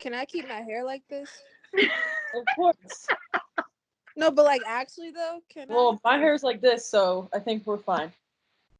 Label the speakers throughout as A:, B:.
A: Can I keep my hair like this?
B: Of course.
A: No, but like actually though, can
B: Well, my hair's like this, so I think we're fine.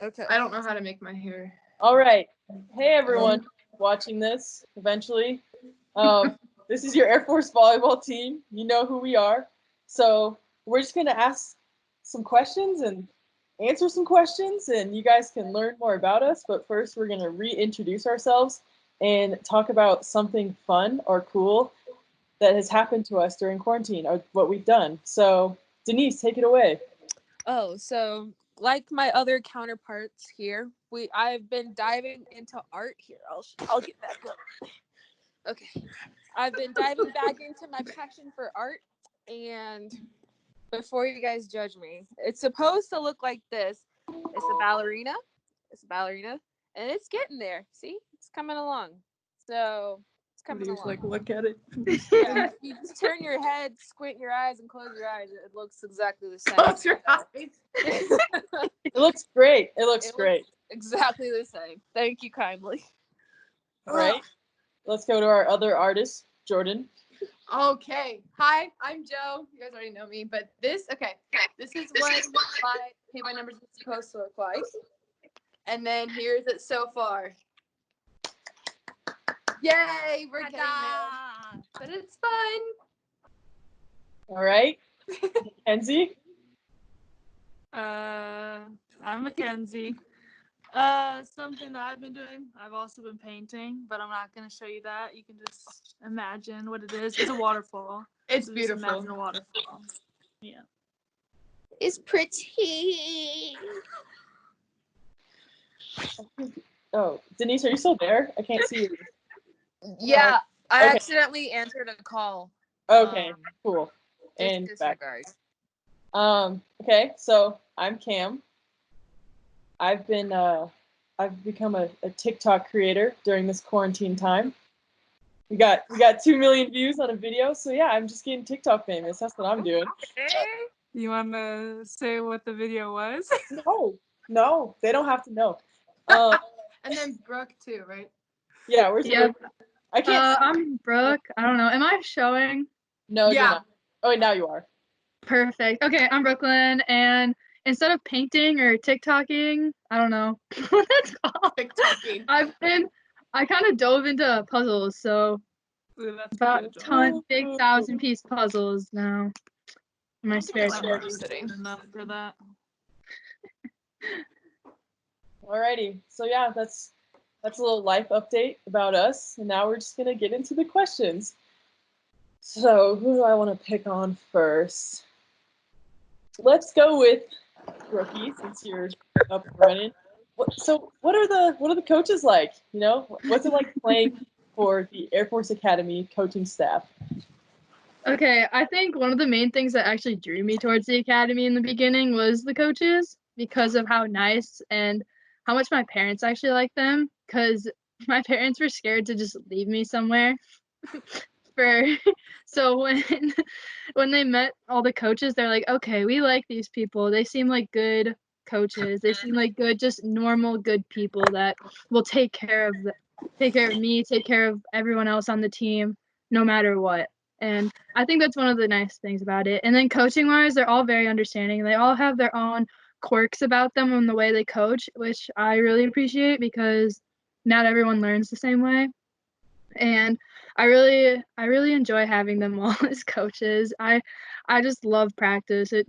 A: Okay.
C: I don't know how to make my hair.
B: All right. Hey, everyone watching this eventually. This is your Air Force volleyball team. You know who we are. So we're just going to ask some questions and answer some questions, and you guys can learn more about us. But first, we're going to reintroduce ourselves and talk about something fun or cool that has happened to us during quarantine or what we've done. So, Denise, take it away.
A: Oh, so like my other counterparts here, I've been diving into art here. I'll get back up. Okay. I've been diving back into my passion for art, and before you guys judge me, it's supposed to look like this. It's a ballerina. And it's getting there. See? It's coming along. So it's coming along.
B: Like, look at it.
A: Yeah, you just turn your head, squint your eyes, and close your eyes. It looks exactly the same.
C: Close your eyes.
B: It looks great. It looks great.
A: Exactly the same. Thank you kindly.
B: All right. Let's go to our other artist, Jordan.
C: Okay. Hi, I'm Joe. You guys already know me, but this is what my Pay by Numbers is supposed to look like. And then here's it so far. Yay, we're getting there. But it's fun.
B: All right. Kenzie.
D: I'm Mackenzie. Something that I've been doing, I've also been painting, but I'm not going to show you that. You can just imagine what it is. It's a waterfall.
C: It's
D: So
C: beautiful.
D: Just imagine a waterfall. Yeah.
A: It's pretty.
B: Oh, Denise, are you still there? I can't see you.
A: Yeah, I
B: Okay.
A: accidentally answered a call.
B: Okay, cool.
A: Just
B: And back.
A: disregard.
B: Okay, so I'm Cam. I've become a TikTok creator during this quarantine time. We got 2 million views on a video, so yeah, I'm just getting TikTok famous. That's what I'm doing.
D: You want to say what the video was?
B: No, they don't have to know.
C: And then Brooke too, right?
B: Yeah, where's
E: Yep.
B: Brooke? I can't.
E: I'm Brooke. I don't know. Am I showing?
B: No,
C: Yeah.
B: you're not. Oh, wait, now you are.
E: Perfect. Okay, I'm Brooklyn, and instead of painting or TikToking, I don't know what that's called.
C: TikToking.
E: I kind of dove into puzzles, so
D: Ooh, that's
E: about
D: good,
E: ton big 1,000-piece puzzles now in my spare
C: I'm
E: time.
C: sitting.
D: enough for that.
B: Alrighty, so yeah, that's a little life update about us, and now we're just gonna get into the questions. So who do I want to pick on first? Let's go with Rookie, since you're up and running. What are the coaches like? You know, what's it like playing for the Air Force Academy coaching staff?
E: Okay, I think one of the main things that actually drew me towards the academy in the beginning was the coaches, because of how nice and how much my parents actually like them, because my parents were scared to just leave me somewhere for so when they met all the coaches, they're like, okay, we like these people, they seem like good coaches, they seem like good, just normal good people that will take care of me, take care of everyone else on the team no matter what. And I think that's one of the nice things about it. And then coaching wise, they're all very understanding. They all have their own quirks about them and the way they coach, which I really appreciate, because not everyone learns the same way. And I really enjoy having them all as coaches. I just love practice. It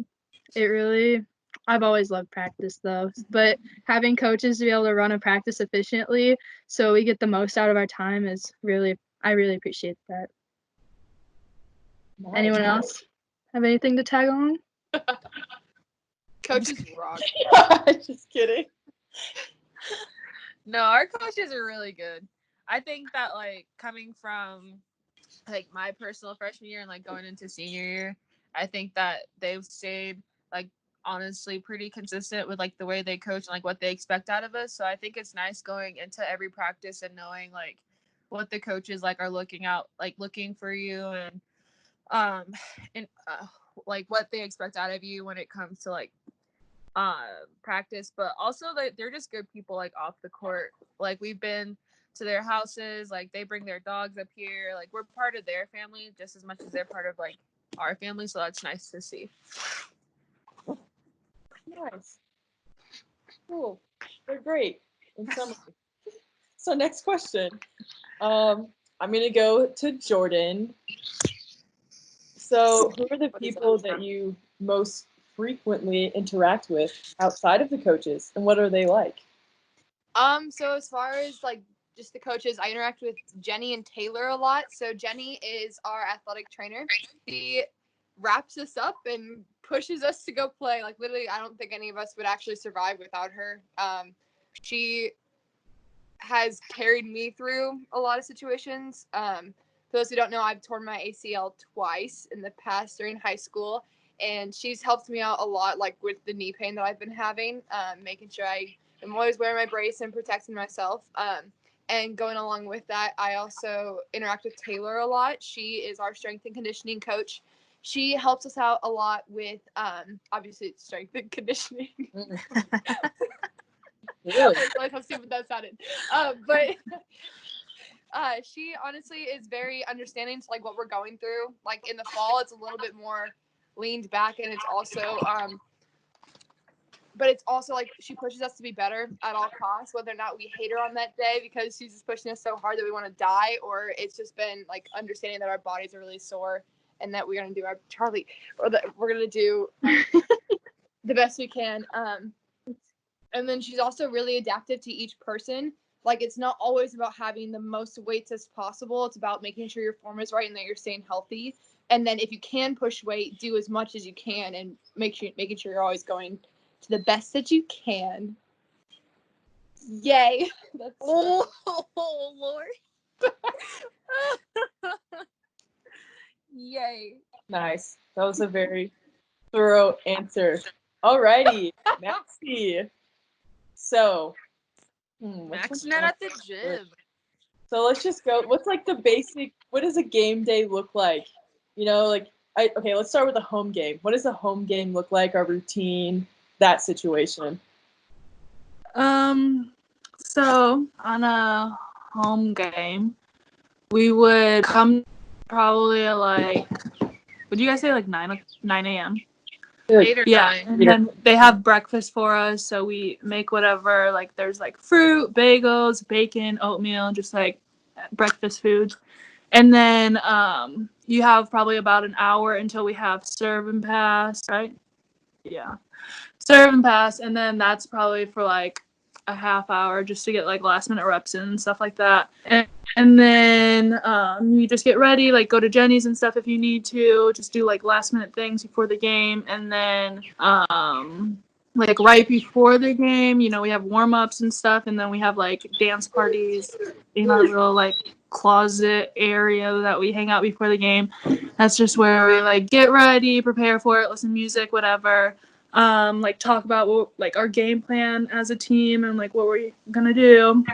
E: really, I've always loved practice though, but having coaches to be able to run a practice efficiently so we get the most out of our time is I really appreciate that.
B: Nice.
E: Anyone else have anything to tag on?
C: Coaches rock.
B: Just kidding.
A: No, our coaches are really good. I think that like coming from like my personal freshman year and like going into senior year, I think that they've stayed like honestly pretty consistent with like the way they coach and like what they expect out of us. So I think it's nice going into every practice and knowing like what the coaches like are looking for you and like what they expect out of you when it comes to like practice, but also like they're just good people like off the court. Like we've been to their houses. Like they bring their dogs up here. Like we're part of their family just as much as they're part of like our family. So that's nice to see.
B: Nice. Cool. They're great in summary. So next question. I'm gonna go to Jordan. So who are the people that you most frequently interact with outside of the coaches, and what are they like?
C: So as far as like just the coaches, I interact with Jenny and Taylor a lot. So Jenny is our athletic trainer. She wraps us up and pushes us to go play. Like literally, I don't think any of us would actually survive without her. She has carried me through a lot of situations. For those who don't know, I've torn my ACL twice in the past during high school, and she's helped me out a lot, like with the knee pain that I've been having, making sure I am always wearing my brace and protecting myself. And going along with that, I also interact with Taylor a lot. She is our strength and conditioning coach. She helps us out a lot with, obviously, strength and conditioning.
B: Really?
C: I realize how stupid that sounded. But she honestly is very understanding to like what we're going through. Like in the fall, it's a little bit more leaned back, and it's also but it's also like she pushes us to be better at all costs, whether or not we hate her on that day because she's just pushing us so hard that we want to die, or it's just been like understanding that our bodies are really sore and that we're gonna do our Charlie, or that we're gonna do the best we can. And then she's also really adaptive to each person. Like it's not always about having the most weights as possible. It's about making sure your form is right and that you're staying healthy. And then if you can push weight, do as much as you can and making sure you're always going to the best that you can. Yay. That's
A: Oh Lord. Yay.
B: Nice. That was a very thorough answer. Alrighty, Maxie. So,
A: Max net at the gym.
B: So let's just go. What's like the basic? What does a game day look like? You know, like okay. Let's start with a home game. What does a home game look like? Our routine, that situation.
D: So on a home game, we would come probably at like, would you guys say like 9 a.m.?
A: 8 or
D: Yeah,
A: 9.
D: and then they have breakfast for us, so we make whatever, like there's like fruit, bagels, bacon, oatmeal, just like breakfast foods. And then you have probably about an hour until we have serve and pass, right? Yeah. Serve and pass, and then that's probably for like a half hour just to get like last minute reps in and stuff like that. And then you just get ready, like go to Jenny's and stuff if you need to, just do like last minute things before the game. And then like right before the game, you know, we have warm ups and stuff, and then we have like dance parties in our little like closet area that we hang out before the game. That's just where we like get ready, prepare for it, listen to music, whatever. Like talk about what, like our game plan as a team and like what we're gonna do.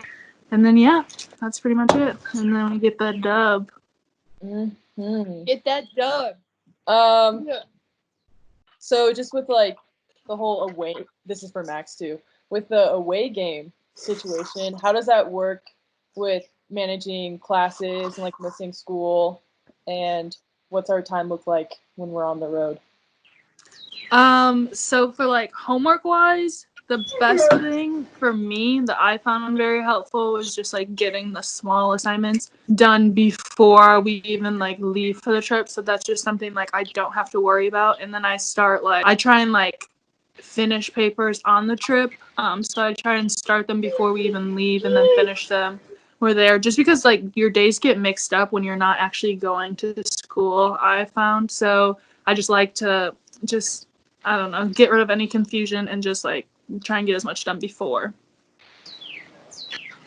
D: And then yeah, that's pretty much it. And then we get the dub.
B: Mm-hmm.
C: get that dub.
B: Yeah. So just with like the whole away, this is for Max too. With the away game situation, how does that work with managing classes and like missing school, and what's our time look like when we're on the road?
D: So for like homework wise, the best thing for me that I found very helpful was just like getting the small assignments done before we even like leave for the trip. So that's just something like I don't have to worry about. And then I try and like finish papers on the trip. So I try and start them before we even leave and then finish them. We're there just because like your days get mixed up when you're not actually going to the school, I found. So I just like to just, I don't know, get rid of any confusion and just like try and get as much done before.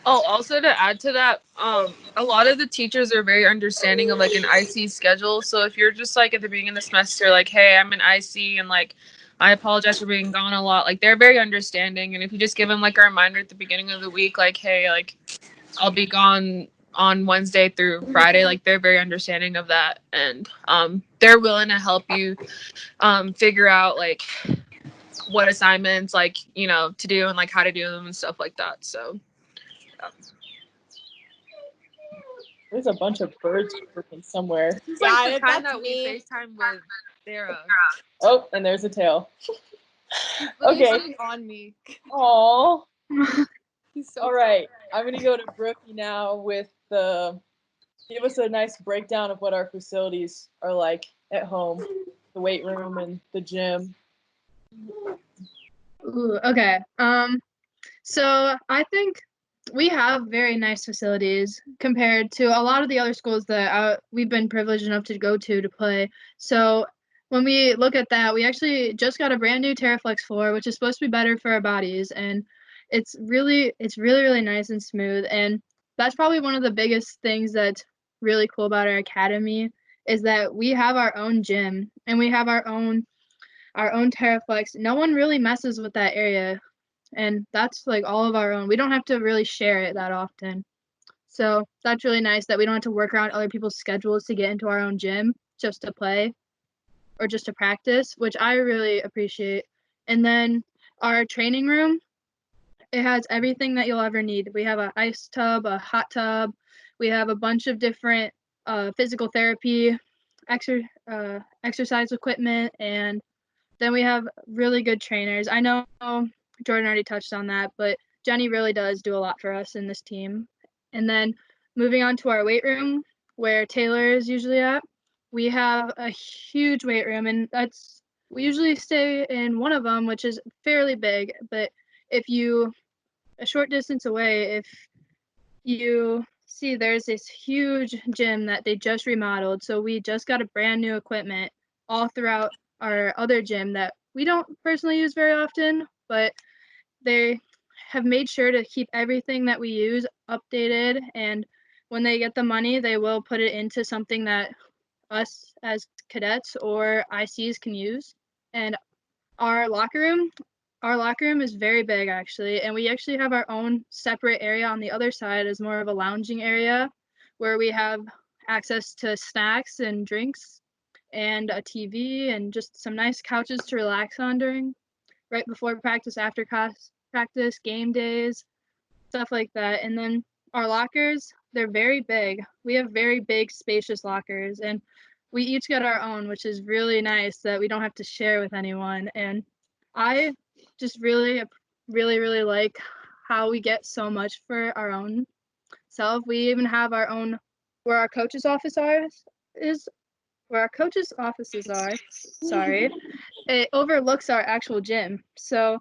A: Oh, also to add to that, a lot of the teachers are very understanding of like an IC schedule. So if you're just like at the beginning of the semester, like, hey, I'm an IC and like I apologize for being gone a lot, like they're very understanding. And if you just give them like a reminder at the beginning of the week, like, hey, like I'll be gone on Wednesday through Friday, like they're very understanding of that, and they're willing to help you figure out like what assignments like, you know, to do and like how to do them and stuff like that. So
B: There's a bunch of birds chirping somewhere.
A: This is like the time
C: that's
A: that we
C: me.
A: FaceTime with Sarah.
B: Oh, and there's a tail.
C: Literally
B: Okay.
C: sitting on me.
B: Aww.
C: He's so
B: All right. I'm gonna go to Brookie now with the. Give us a nice breakdown of what our facilities are like at home, the weight room and the gym.
E: Ooh, okay. So I think we have very nice facilities compared to a lot of the other schools that we've been privileged enough to go to play. So when we look at that, we actually just got a brand new Terraflex floor, which is supposed to be better for our bodies, and it's really nice and smooth. And that's probably one of the biggest things that's really cool about our academy is that we have our own gym and we have our own Terraflex. No one really messes with that area, and that's like all of our own. We don't have to really share it that often. So that's really nice that we don't have to work around other people's schedules to get into our own gym just to play or just to practice, which I really appreciate. And then our training room, it has everything that you'll ever need. We have an ice tub, a hot tub. We have a bunch of different physical therapy, exercise equipment, and then we have really good trainers. I know Jordan already touched on that, but Jenny really does do a lot for us in this team. And then moving on to our weight room, where Taylor is usually at, we have a huge weight room, and we usually stay in one of them, which is fairly big. But if you a short distance away, if you see there's this huge gym that they just remodeled, so we just got a brand new equipment all throughout our other gym that we don't personally use very often, but they have made sure to keep everything that we use updated, and when they get the money they will put it into something that us as cadets or ICs can use. And our locker room our locker room is very big actually, and we actually have our own separate area on the other side as more of a lounging area where we have access to snacks and drinks and a TV and just some nice couches to relax on during right before practice, after class practice, game days, stuff like that. And then our lockers, they're very big. We have very big, spacious lockers, and we each get our own, which is really nice that we don't have to share with anyone. And I just really like how we get so much for our own self. We even have our own where our coach's office is where our coach's offices are. Sorry, it overlooks our actual gym. So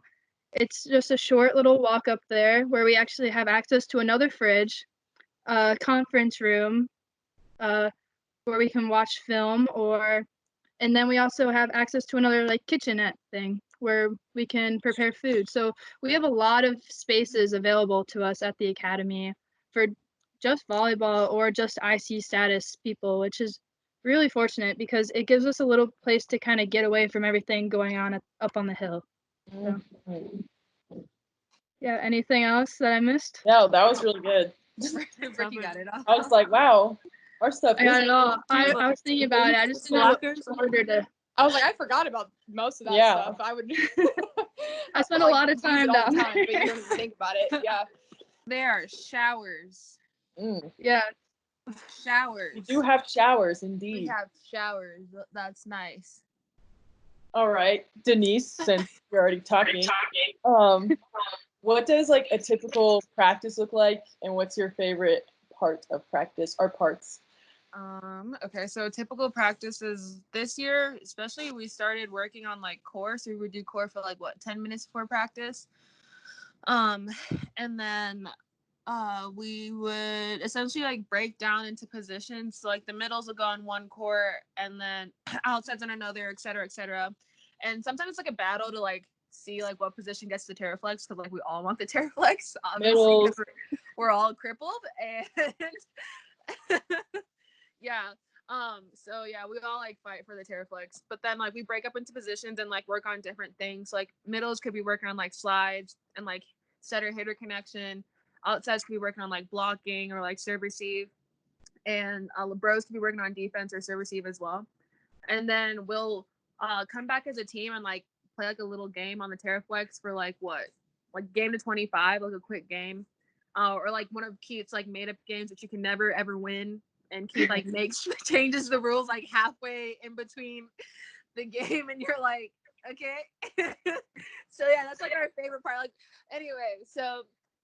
E: it's just a short little walk up there where we actually have access to another fridge, a conference room, uh, where we can watch film, and then we also have access to another like kitchenette thing where we can prepare food. So we have a lot of spaces available to us at the academy for just volleyball or just IC status people, which is really fortunate because it gives us a little place to kind of get away from everything going on up on the hill. So. Yeah, anything else that I missed?
B: No, that was really good.
C: Ricky got it off.
B: I was like, wow, our stuff
E: I got
B: is.
E: it all. I was thinking about it. I just didn't know what order to.
C: I was like, I forgot about most of that
B: Yeah.
C: stuff. I would.
E: I spent a lot of
C: use
E: time
C: it all
E: down
C: the time, but
E: there.
C: you don't even think about it. Yeah.
A: There are showers.
E: Yeah.
A: Showers.
B: We do have showers,
A: We
B: indeed.
A: have showers. That's nice.
B: All right, Denise, since you're already talking, what does like a typical practice look like, and what's your favorite part of practice or parts?
A: Okay, so typical practices this year, especially we started working on like core, so we would do core for like what 10 minutes before practice. And then we would essentially like break down into positions. So like the middles will go on one court and then outsides on another, et cetera, et cetera. And sometimes it's like a battle to like see like what position gets the Terraflex because like we all want the Terraflex, obviously, because we're all crippled. And yeah. So yeah, we all like fight for the Terraflex, but then like we break up into positions and like work on different things. Like middles could be working on like slides and like setter hitter connection. Outsides could be working on like blocking or like serve receive, and bros could be working on defense or serve receive as well. And then we'll come back as a team and like play like a little game on the Terraflex for like what, like game to 25, like a quick game. or like one of Keith's like made up games that you can never ever win, and Keith like makes changes the rules like halfway in between the game, and you're like, okay. So yeah, that's like our favorite part. Like anyway, so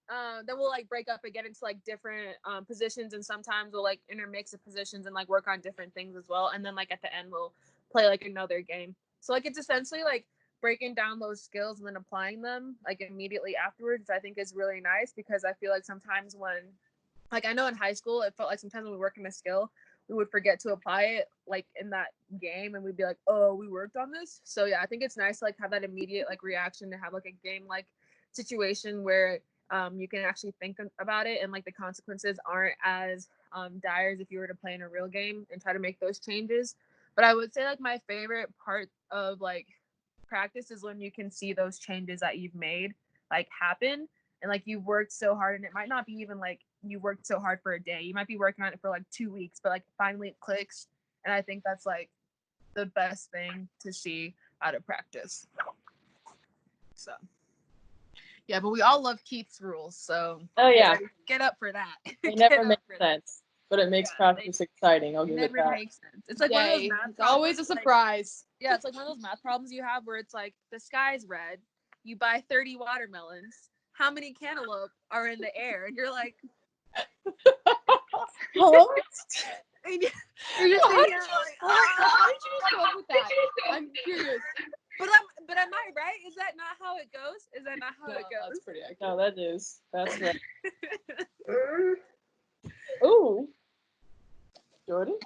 A: then we'll like break up and get into like different positions, and sometimes we'll like intermix the positions and like work on different things as well. And then like at the end we'll play like another game. So like it's essentially like breaking down those skills and then applying them like immediately afterwards, which I think is really nice, because I feel like sometimes when, like I know in high school it felt like sometimes when we work in a skill we would forget to apply it like in that game, and we'd be like, oh, we worked on this. So yeah, I think it's nice to like have that immediate like reaction, to have like a game like situation where you can actually think about it, and like the consequences aren't as dire as if you were to play in a real game and try to make those changes. But I would say like my favorite part of like practice is when you can see those changes that you've made like happen, and like you worked so hard, and it might not be even like you worked so hard for a day, you might be working on it for like 2 weeks, but like finally it clicks. And I think that's like the best thing to see out of practice. So yeah, but we all love Keith's rules, so
B: Oh yeah,
A: get up for that.
B: they never
A: Get
B: make
A: up for that.
B: sense, but it makes
A: Yeah,
B: practice exciting. I'll
A: It
B: give it
A: never
B: that.
A: makes sense. It's like one of those
C: Yay.
A: math
C: It's always a
A: problems, like-
C: surprise.
A: yeah, it's like one of those math problems you have where it's like the sky's red, you buy 30 watermelons, how many cantaloupe are in the air? And you're like,
B: Huh?
A: and you're just
C: How
A: sitting
C: did
A: here
C: you
A: like,
C: how did you just come up with that? I'm curious.
A: but am I right? Is that not how it goes? Is that not how
C: No,
A: it goes?
C: that's pretty accurate.
B: No, that's right. Ooh, Jordan,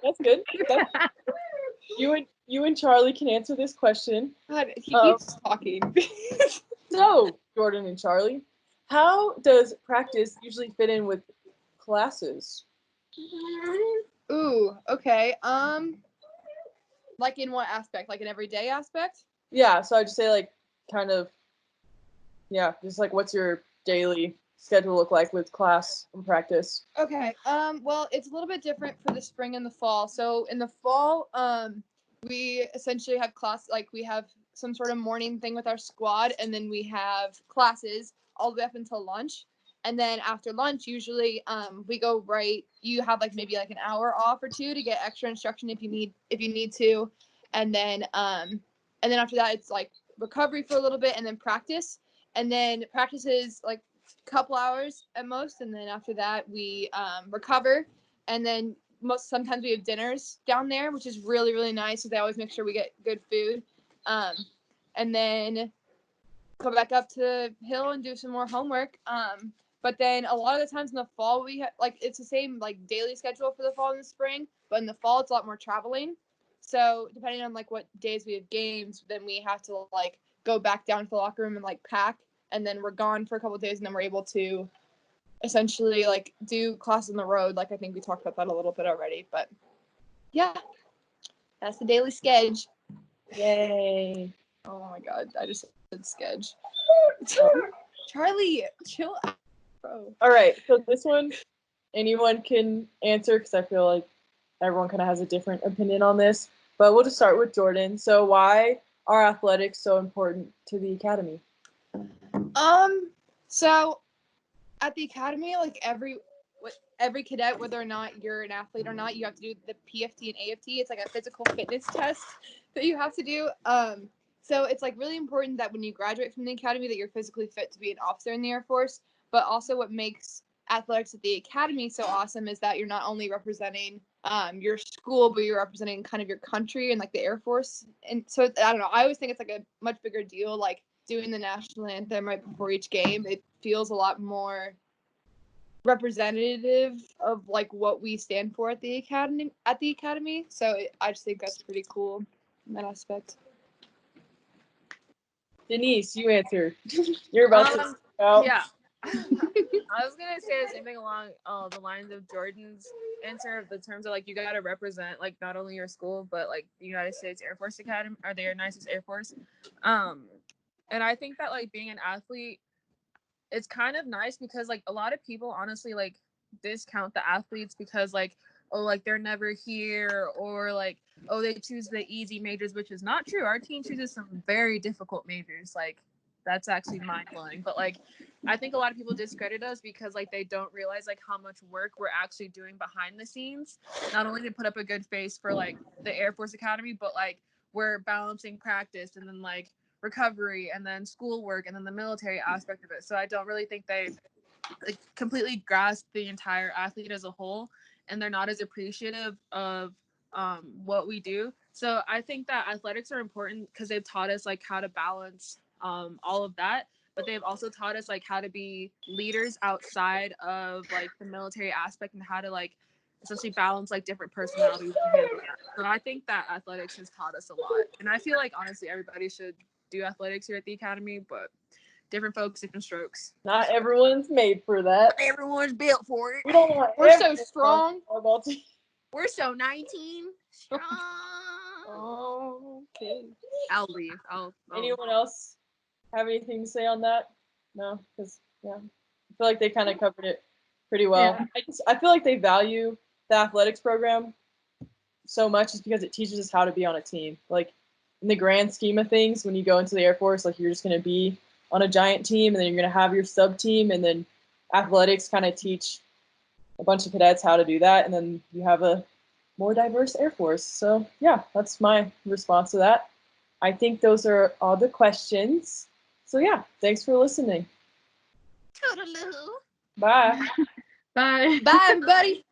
B: that's good. You and Charlie can answer this question.
C: God, he
B: Oh.
C: keeps talking.
B: So, Jordan and Charlie, how does practice usually fit in with classes?
C: Ooh, okay. Like in what aspect? Like an everyday aspect?
B: Yeah, so I'd just say like kind of, yeah, just like what's your daily schedule look like with class and practice?
C: Okay. Well, it's a little bit different for the spring and the fall. So in the fall, we essentially have class, like we have some sort of morning thing with our squad, and then we have classes all the way up until lunch. And then after lunch, usually we go right. You have like maybe like an hour off or two to get extra instruction if you need to, and then after that it's like recovery for a little bit, and then practice. And then practice is like a couple hours at most, and then after that we recover, and then sometimes we have dinners down there, which is really really nice because they always make sure we get good food, and then go back up to the hill and do some more homework. But then a lot of the times in the fall we like it's the same like daily schedule for the fall and the spring, but in the fall it's a lot more traveling. So depending on like what days we have games, then we have to like go back down to the locker room and like pack, and then we're gone for a couple of days, and then we're able to essentially like do class on the road. Like I think we talked about that a little bit already, but yeah, that's the daily schedule.
B: Yay.
C: Oh my god, I just said sketch. Charlie, chill out, bro.
B: All right, so this one, anyone can answer because I feel like everyone kind of has a different opinion on this. But we'll just start with Jordan. So why are athletics so important to the academy?
C: So at the academy, like every cadet, whether or not you're an athlete or not, you have to do the PFT and AFT. It's like a physical fitness test that you have to do. So it's like really important that when you graduate from the academy that you're physically fit to be an officer in the Air Force. But also what makes athletics at the academy so awesome is that you're not only representing your school, but you're representing kind of your country and like the Air Force. And so I don't know, I always think it's like a much bigger deal, like doing the national anthem right before each game. It feels a lot more representative of like what we stand for at the academy. So I just think that's pretty cool in that aspect.
B: Denise, you answer. You're about to speak out.
A: Yeah. I was gonna say the same thing along the lines of Jordan's answer, of the terms of like you gotta represent like not only your school but like the United States Air Force Academy or the United States Air Force. And I think that like being an athlete, it's kind of nice because like a lot of people honestly like discount the athletes because like, oh, like they're never here, or like, oh, they choose the easy majors, which is not true. Our team chooses some very difficult majors. Like that's actually mind blowing. But like
D: I think a lot of people discredit us because like they don't realize like how much work we're actually doing behind the scenes, not only to put up a good face for like the Air Force Academy, but like we're balancing practice and then like recovery and then schoolwork and then the military aspect of it. So I don't really think they like completely grasp the entire athlete as a whole, and they're not as appreciative of what we do. So I think that athletics are important because they've taught us like how to balance all of that, but they've also taught us like how to be leaders outside of like the military aspect and how to like essentially balance like different personalities and handle that. So I think that athletics has taught us a lot, and I feel like honestly everybody should do athletics here at the academy, but different folks, different strokes.
B: Not everyone's made for that.
A: Everyone's built for it.
B: We don't want
C: We're so
B: everyone
C: strong.
B: on the volleyball team.
A: We're so 19 strong.
B: Oh, okay.
A: I'll leave. I'll
B: Anyone else have anything to say on that? No, because yeah, I feel like they kind of covered it pretty well.
E: Yeah.
B: I feel like they value the athletics program so much just because it teaches us how to be on a team. Like in the grand scheme of things, when you go into the Air Force, like you're just going to be on a giant team, and then you're going to have your sub team, and then athletics kind of teach a bunch of cadets how to do that, and then you have a more diverse Air Force. So yeah, that's my response to that. I think those are all the questions. So yeah, thanks for listening.
A: Toodaloo.
B: Bye.
E: Bye.
C: Bye, everybody.